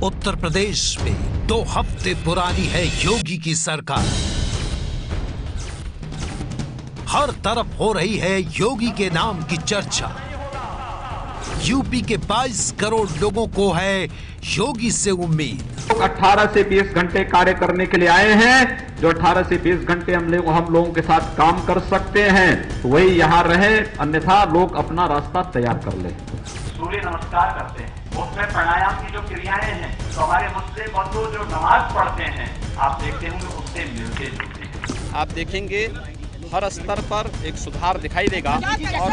उत्तर प्रदेश में 2 हफ्ते पुरानी है योगी की सरकार। हर तरफ हो रही है योगी के नाम की चर्चा। यूपी के 22 करोड़ लोगों को है योगी से उम्मीद। 18 से 20 घंटे कार्य करने के लिए आए हैं। जो 18 से 20 घंटे हम लोगों के साथ काम कर सकते हैं तो वही यहाँ रहे, अन्यथा लोग अपना रास्ता तैयार कर ले। सूर्य नमस्कार करते हैं, उसमें प्राणायाम की जो क्रियाएं हैं, तो हमारे मुस्लिम बंधु जो नमाज पढ़ते हैं, आप देखते होंगे उससे मिलते जुलते हैं। आप देखेंगे हर स्तर पर एक सुधार दिखाई देगा और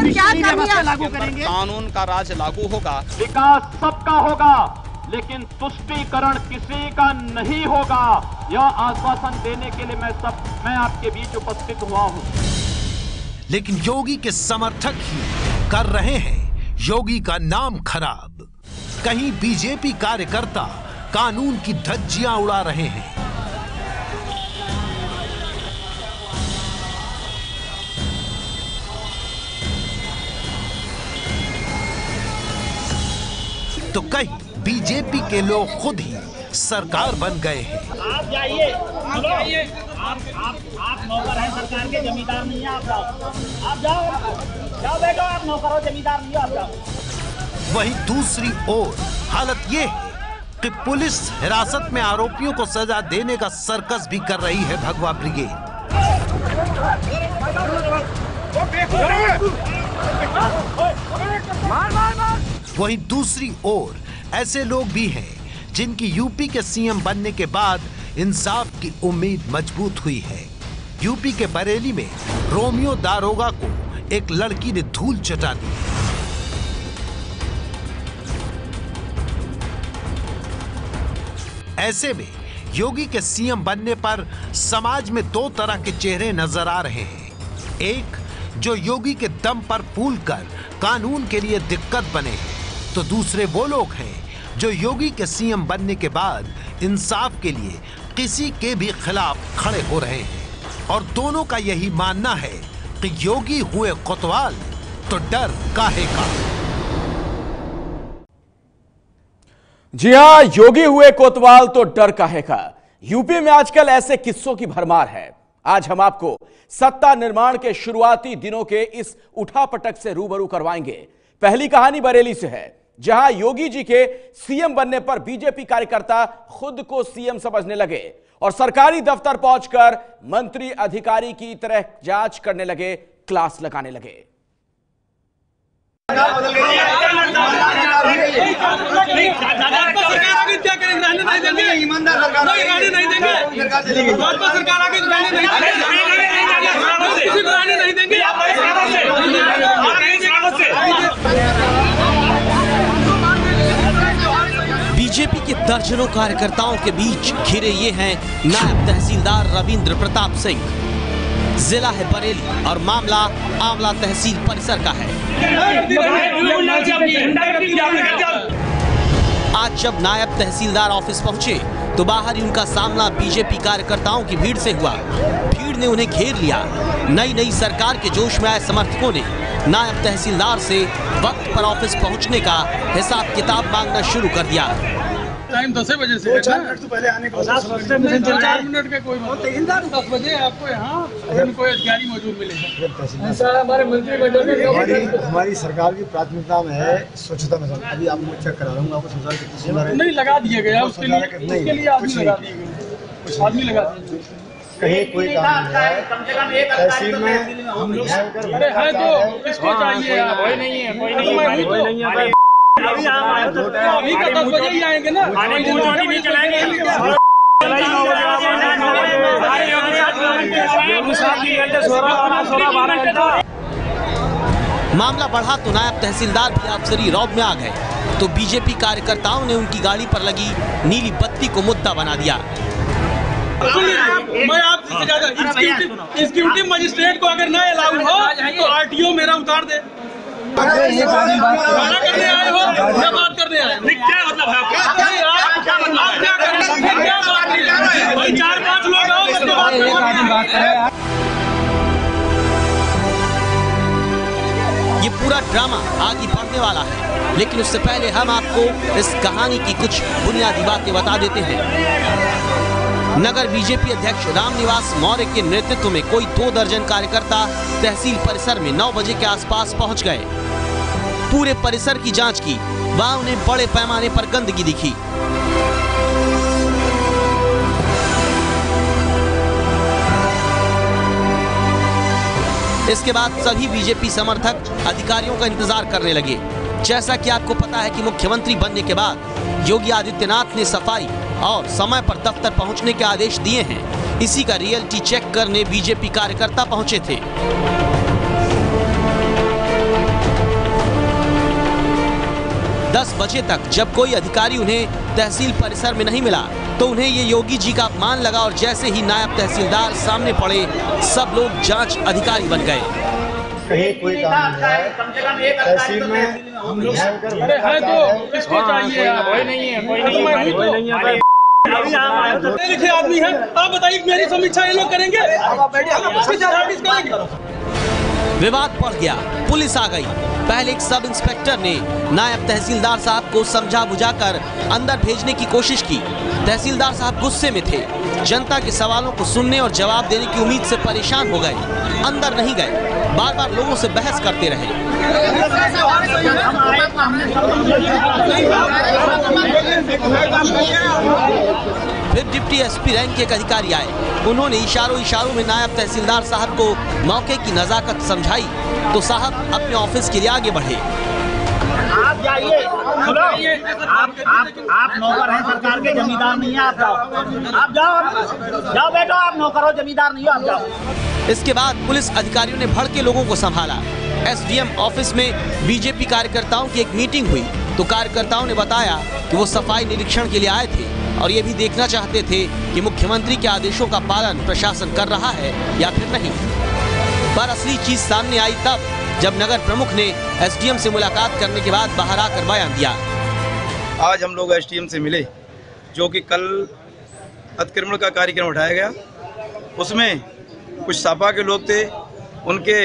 कानून का राज लागू होगा। विकास सबका होगा, लेकिन तुष्टीकरण किसी का नहीं होगा। यह आश्वासन देने के लिए मैं आपके बीच उपस्थित हुआ हूँ। लेकिन योगी के समर्थक ही कर रहे हैं योगी का नाम खराब। कहीं बीजेपी कार्यकर्ता कानून की धज्जियां उड़ा रहे हैं, तो कहीं बीजेपी के लोग खुद ही सरकार बन गए हैं। आप जाइए, आप नौकर हैं सरकार के, जमींदार नहीं है। आप जाओ बेटो, आप नौकर हो, जमींदार नहीं हो, आप जाओ। वहीं दूसरी ओर हालत ये है कि पुलिस हिरासत में आरोपियों को सजा देने का सर्कस भी कर रही है भगवा ब्रिगेड। वहीं दूसरी ओर ऐसे लोग भी हैं जिनकी यूपी के सीएम बनने के बाद इंसाफ की उम्मीद मजबूत हुई है। यूपी के बरेली में रोमियो दारोगा को एक लड़की ने धूल चटा दी। ऐसे में योगी के सीएम बनने पर समाज में 2 तरह के चेहरे नजर आ रहे हैं। एक जो योगी के दम पर फूल कर कानून के लिए दिक्कत बने हैं, तो दूसरे वो लोग हैं जो योगी के सीएम बनने के बाद इंसाफ के लिए किसी के भी खिलाफ खड़े हो रहे हैं। और दोनों का यही मानना है कि योगी हुए कोतवाल तो डर काहे का। जी हां, योगी हुए कोतवाल तो डर काहे का। यूपी में आजकल ऐसे किस्सों की भरमार है। आज हम आपको सत्ता निर्माण के शुरुआती दिनों के इस उठापटक से रूबरू करवाएंगे। पहली कहानी बरेली से है, जहां योगी जी के सीएम बनने पर बीजेपी कार्यकर्ता खुद को सीएम समझने लगे और सरकारी दफ्तर पहुंचकर मंत्री अधिकारी की तरह जांच करने लगे, क्लास लगाने लगे। बीजेपी के दर्जनों कार्यकर्ताओं के बीच घिरे ये हैं नायब तहसीलदार रविंद्र प्रताप सिंह। जिला है बरेली और मामला आंवला तहसील परिसर का है। आज जब नायब तहसीलदार ऑफिस पहुंचे तो बाहर ही उनका सामना बीजेपी कार्यकर्ताओं की भीड़ से हुआ। भीड़ ने उन्हें घेर लिया। नई सरकार के जोश में आए समर्थकों ने नायब तहसीलदार से वक्त पर ऑफिस पहुंचने का हिसाब किताब मांगना शुरू कर दिया। टाइम 10 बजे से 4 मिनट तो पहले आने का 4 मिनट का कोई मतलब 10 बजे आपको यहाँ कोई अधिकारी मौजूद मिलेगा। ऐसा हमारे मंत्रिमंडल में हमारी सरकार की प्राथमिकता में है स्वच्छता मिशन। अभी आपको चेक करा दूंगा, आपको सोचा कितनी नहीं लगा दिया गया, उसके लिए आदमी लगा दिए गए, आदमी लगा दिए। कहीं कोई काम नहीं है तहसील में हम लोग। अरे है तो किसको चाहिए? कोई नहीं है, कोई नहीं है। अभी का 10 बजे ही आएंगे ना, नहीं चलाएंगे। मामला बढ़ा तो नायब तहसीलदार भी अफसरी रौब में आ गए, तो बीजेपी कार्यकर्ताओं ने उनकी गाड़ी पर लगी नीली बत्ती को मुद्दा बना दिया। मैं आपसे ज्यादा एग्जीक्यूटिव मजिस्ट्रेट को अगर ना अलाउ हो तो आरटीओ मेरा उतार दे। करने आए हो क्या बात करने आए? क्या मतलब है भाई? 4-5 लोग आओ, उसके बाद ये पूरा ड्रामा आगे बढ़ने वाला है। लेकिन उससे पहले हम आपको इस कहानी की कुछ बुनियादी बातें बता देते हैं। नगर बीजेपी अध्यक्ष रामनिवास मौर्य के नेतृत्व में कोई 2 दर्जन कार्यकर्ता तहसील परिसर में 9 बजे के आसपास पहुंच गए। पूरे परिसर की जांच की, वहां उन्हें बड़े पैमाने पर गंदगी दिखी। इसके बाद सभी बीजेपी समर्थक अधिकारियों का इंतजार करने लगे। जैसा कि आपको पता है कि मुख्यमंत्री बनने के बाद योगी आदित्यनाथ ने सफाई और समय पर दफ्तर पहुंचने के आदेश दिए हैं। इसी का रियलिटी चेक करने बीजेपी कार्यकर्ता पहुंचे थे। दस बजे तक जब कोई अधिकारी उन्हें तहसील परिसर में नहीं मिला तो उन्हें ये योगी जी का अपमान लगा और जैसे ही नायब तहसीलदार सामने पड़े सब लोग जांच अधिकारी बन गए। कहीं कोई काम नहीं है, तहसील में हम लोग है तो किसको चाहिए? कोई नहीं है, कोई नहीं है। लिखे आदमी है, आप बताइए मेरी समीक्षा ये लोग करेंगे? विवाद बढ़ गया, पुलिस आ गई। पहले एक सब इंस्पेक्टर ने नायब तहसीलदार साहब को समझा बुझाकर अंदर भेजने की कोशिश की। तहसीलदार साहब गुस्से में थे, जनता के सवालों को सुनने और जवाब देने की उम्मीद से परेशान हो गए। अंदर नहीं गए, बार बार लोगों से बहस करते रहे। फिर डिप्टी एसपी रैंक के एक अधिकारी आए। उन्होंने इशारों में नायब तहसीलदार साहब को मौके की नजाकत समझाई तो साहब अपने ऑफिस के लिए आगे बढ़े। आप जाइए, आप नौकर हैं सरकार के, जमींदार नहीं है। आप जाओ बेटो, आप नौकर हो, जमींदार नहीं हो, आप जाओ। इसके बाद पुलिस अधिकारियों ने भड़के लोगों को संभाला। एसडीएम ऑफिस में बीजेपी कार्यकर्ताओं की एक मीटिंग हुई तो कार्यकर्ताओं ने बताया कि वो सफाई निरीक्षण के लिए आए थे और ये भी देखना चाहते थे कि मुख्यमंत्री के आदेशों का पालन प्रशासन कर रहा है या फिर नहीं। पर असली चीज सामने आई तब जब नगर प्रमुख ने एसडीएम से मुलाकात करने के बाद बाहर आकर बयान दिया। आज हम लोग एसडीएम से मिले, जो कि कल अतिक्रमण का कार्यक्रम उठाया गया। उसमें कुछ सपा के लोग थे, उनके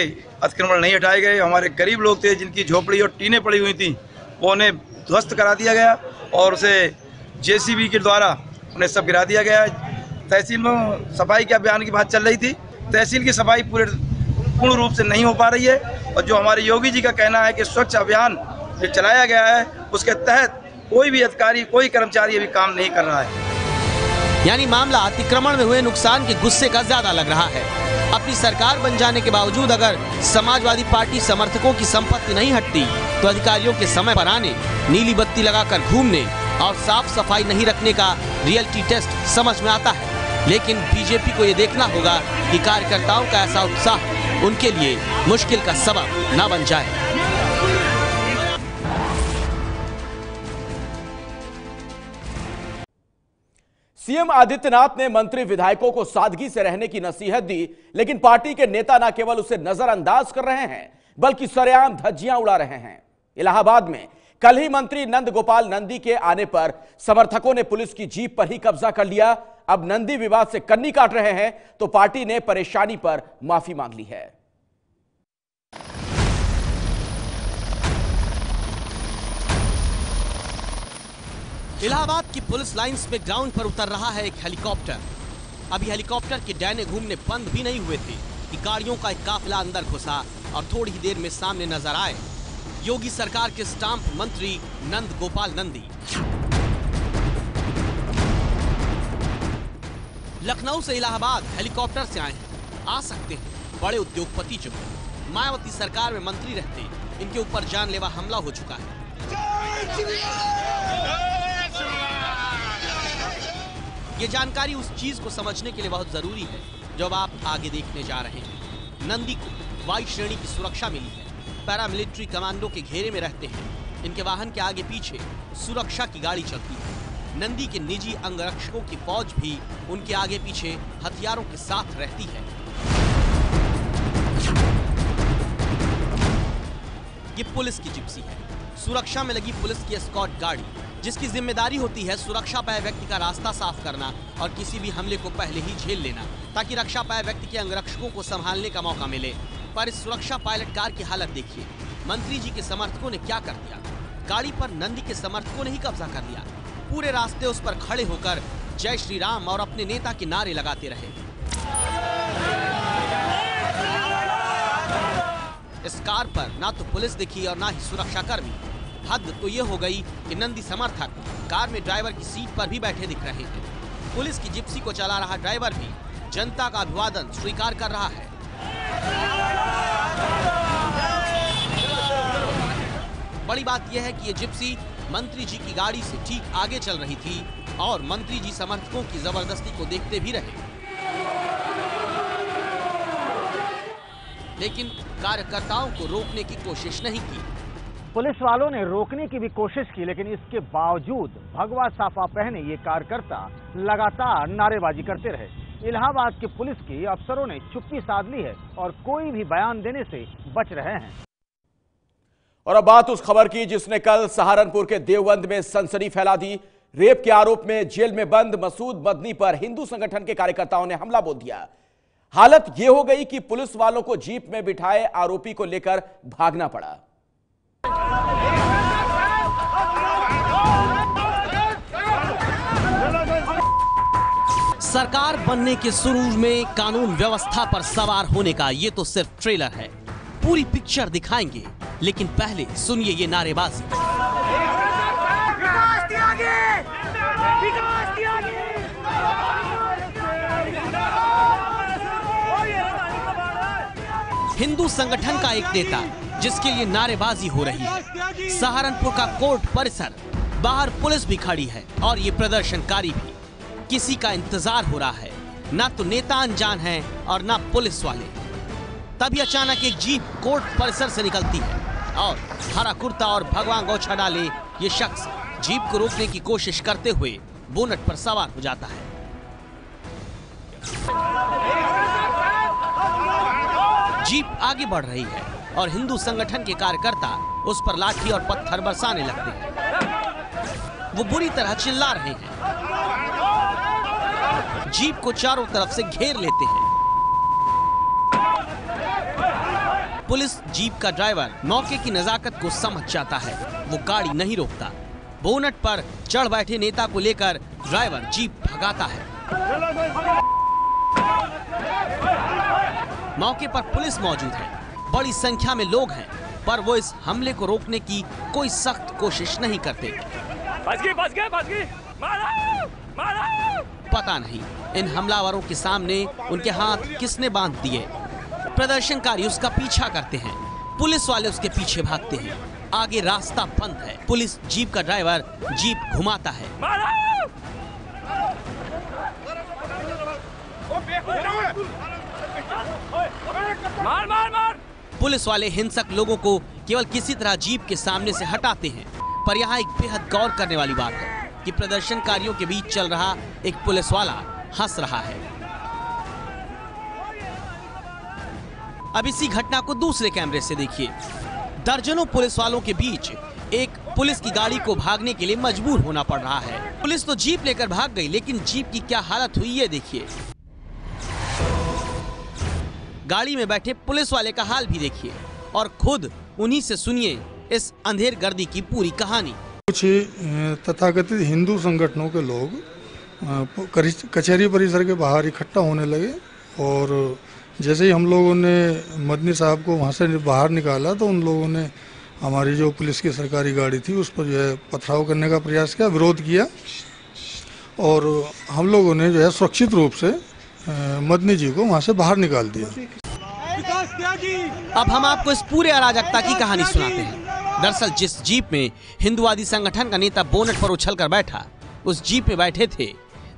अतिक्रमण नहीं हटाए गए। हमारे गरीब लोग थे जिनकी झोपड़ी और टीनें पड़ी हुई थी, वो उन्हें ध्वस्त करा दिया गया और उसे जेसीबी के द्वारा उन्हें सब गिरा दिया गया। तहसील में सफाई के अभियान की बात चल रही थी। तहसील की सफाई पूर्ण रूप से नहीं हो पा रही है और जो हमारे योगी जी का कहना है कि स्वच्छ अभियान जो चलाया गया है उसके तहत कोई भी अधिकारी, कोई कर्मचारी अभी काम नहीं कर रहा है। यानी मामला अतिक्रमण में हुए नुकसान के गुस्से का ज्यादा लग रहा है। अपनी सरकार बन जाने के बावजूद अगर समाजवादी पार्टी समर्थकों की संपत्ति नहीं हटती तो अधिकारियों के समय पर आने, नीली बत्ती लगाकर घूमने और साफ सफाई नहीं रखने का रियलिटी टेस्ट समझ में आता है। लेकिन बीजेपी को ये देखना होगा कि कार्यकर्ताओं का ऐसा उत्साह उनके लिए मुश्किल का सबब न बन जाए। सीएम आदित्यनाथ ने मंत्री विधायकों को सादगी से रहने की नसीहत दी, लेकिन पार्टी के नेता न केवल उसे नजरअंदाज कर रहे हैं बल्कि सरेआम धज्जियां उड़ा रहे हैं। इलाहाबाद में कल ही मंत्री नंद गोपाल नंदी के आने पर समर्थकों ने पुलिस की जीप पर ही कब्जा कर लिया। अब नंदी विवाद से कन्नी काट रहे हैं तो पार्टी ने परेशानी पर माफी मांग ली है। इलाहाबाद की पुलिस लाइंस में ग्राउंड पर उतर रहा है एक हेलीकॉप्टर। अभी हेलीकॉप्टर के डैने घूमने बंद भी नहीं हुए थे कि गाड़ियों का एक काफिला अंदर घुसा और थोड़ी ही देर में सामने नजर आए योगी सरकार के स्टाम्प मंत्री नंद गोपाल नंदी। लखनऊ से इलाहाबाद हेलीकॉप्टर से आए हैं। आ सकते हैं बड़े उद्योगपति जो मायावती सरकार में मंत्री रहते, इनके ऊपर जानलेवा हमला हो चुका है। ये जानकारी उस चीज को समझने के लिए बहुत जरूरी है जो अब आप आगे देखने जा रहे हैं। नंदी को वायु श्रेणी की सुरक्षा मिली है। पैरामिलिट्री कमांडो के घेरे में रहते हैं। इनके वाहन के आगे पीछे सुरक्षा की गाड़ी चलती है। नंदी के निजी अंगरक्षकों की फौज भी उनके आगे पीछे हथियारों के साथ रहती है। ये पुलिस की जिप्सी है। सुरक्षा में लगी पुलिस की एस्कॉर्ट गाड़ी, जिसकी जिम्मेदारी होती है सुरक्षा पाए व्यक्ति का रास्ता साफ करना और किसी भी हमले को पहले ही झेल लेना, ताकि रक्षा पाए व्यक्ति के अंगरक्षकों को संभालने का मौका मिले। पर इस सुरक्षा पायलट कार की हालत देखिए। मंत्री जी के समर्थकों ने क्या कर दिया। गाड़ी पर नंदी के समर्थकों ने ही कब्जा कर लिया। पूरे रास्ते उस पर खड़े होकर जय श्री राम और अपने नेता के नारे लगाते रहे। इस कार पर ना तो पुलिस दिखी और ना ही सुरक्षा कर्मी। हद तो ये हो गई कि नंदी समर्थक कार में ड्राइवर की सीट पर भी बैठे दिख रहे हैं। पुलिस की जिप्सी को चला रहा ड्राइवर भी जनता का अभिवादन स्वीकार कर रहा है। बड़ी बात यह है कि ये जिप्सी मंत्री जी की गाड़ी से ठीक आगे चल रही थी और मंत्री जी समर्थकों की जबरदस्ती को देखते भी रहे, लेकिन कार्यकर्ताओं को रोकने की कोशिश नहीं की। पुलिस वालों ने रोकने की भी कोशिश की, लेकिन इसके बावजूद भगवा साफा पहने ये कार्यकर्ता लगातार नारेबाजी करते रहे। इलाहाबाद के पुलिस के अफसरों ने चुप्पी साध ली है और कोई भी बयान देने से बच रहे हैं। और अब बात उस खबर की जिसने कल सहारनपुर के देवबंद में सनसनी फैला दी। रेप के आरोप में जेल में बंद मसूद मदनी पर हिंदू संगठन के कार्यकर्ताओं ने हमला बोल दिया। हालत यह हो गई कि पुलिस वालों को जीप में बिठाए आरोपी को लेकर भागना पड़ा। सरकार बनने के सुरूर में कानून व्यवस्था पर सवार होने का ये तो सिर्फ ट्रेलर है। पूरी पिक्चर दिखाएंगे, लेकिन पहले सुनिए ये नारेबाजी। हिंदू संगठन का एक नेता जिसके लिए नारेबाजी हो रही है। सहारनपुर का कोर्ट परिसर, बाहर पुलिस भी खड़ी है और ये प्रदर्शनकारी भी। किसी का इंतजार हो रहा है, ना तो नेता अनजान है और ना पुलिस वाले। तभी अचानक एक जीप कोर्ट परिसर से निकलती है और हरा कुर्ता और भगवान गौछा डाले ये शख्स जीप को रोकने की कोशिश करते हुए बोनट पर सवार हो जाता है। जीप आगे बढ़ रही है और हिंदू संगठन के कार्यकर्ता उस पर लाठी और पत्थर बरसाने लगते हैं। वो बुरी तरह चिल्ला रहे हैं, जीप को चारों तरफ से घेर लेते हैं। पुलिस जीप का ड्राइवर मौके की नजाकत को समझ जाता है, वो गाड़ी नहीं रोकता। बोनट पर चढ़ बैठे नेता को लेकर ड्राइवर जीप भगाता है। मौके पर पुलिस मौजूद है, बड़ी संख्या में लोग हैं, पर वो इस हमले को रोकने की कोई सख्त कोशिश नहीं करते। बच गई, मारो, मारो। पता नहीं इन हमलावरों के सामने उनके हाथ किसने बांध दिए। प्रदर्शनकारी उसका पीछा करते हैं, पुलिस वाले उसके पीछे भागते हैं। आगे रास्ता बंद है। पुलिस जीप का ड्राइवर जीप घुमाता है। मार मार मार। पुलिस वाले हिंसक लोगों को केवल किसी तरह जीप के सामने से हटाते हैं। पर यहाँ एक बेहद गौर करने वाली बात है कि प्रदर्शनकारियों के बीच चल रहा एक पुलिस वाला हंस रहा है। अब इसी घटना को दूसरे कैमरे से देखिए। दर्जनों पुलिस वालों के बीच एक पुलिस की गाड़ी को भागने के लिए मजबूर होना पड़ रहा है। पुलिस तो जीप लेकर भाग गई, लेकिन जीप की क्या हालत हुई ये देखिए। गाड़ी में बैठे पुलिस वाले का हाल भी देखिए और खुद उन्हीं से सुनिए इस अंधेर गर्दी की पूरी कहानी। कुछ तथाकथित हिंदू संगठनों के लोग कचहरी परिसर के बाहर इकट्ठा होने लगे और जैसे ही हम लोगों ने मदनी साहब को वहाँ से बाहर निकाला तो उन लोगों ने हमारी जो पुलिस की सरकारी गाड़ी थी उस पर जो है पथराव करने का प्रयास किया, विरोध किया और हम लोगों ने जो है सुरक्षित रूप से मदनी जी को वहाँ से बाहर निकाल दिया। अब हम आपको इस पूरे अराजकता की कहानी सुनाते हैं। दरअसल जिस जीप में हिंदुवादी संगठन का नेता बोनट पर उछलकर बैठा, उस जीप में बैठे थे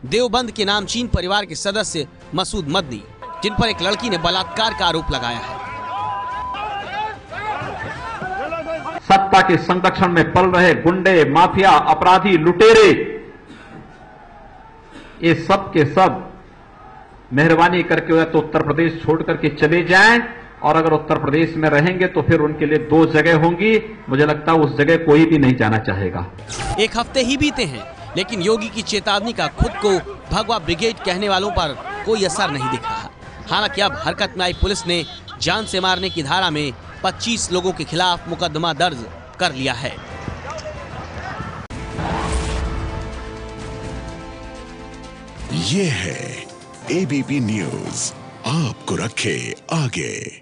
देवबंद के नामचीन परिवार के सदस्य मसूद मदनी, जिन पर एक लड़की ने बलात्कार का आरोप लगाया है। सत्ता के संरक्षण में पल रहे गुंडे, माफिया, अपराधी, लुटेरे, ये सब के सब मेहरबानी करके तो उत्तर प्रदेश छोड़ करके चले जाएं और अगर उत्तर प्रदेश में रहेंगे तो फिर उनके लिए दो जगह होंगी। मुझे लगता है उस जगह कोई भी नहीं जाना चाहेगा। एक हफ्ते ही बीते हैं, लेकिन योगी की चेतावनी का खुद को भगवा ब्रिगेड कहने वालों पर कोई असर नहीं दिख रहा। हालांकि अब हरकत में आई पुलिस ने जान से मारने की धारा में 25 लोगों के खिलाफ मुकदमा दर्ज कर लिया है। ये है एबीपी न्यूज, आपको रखे आगे।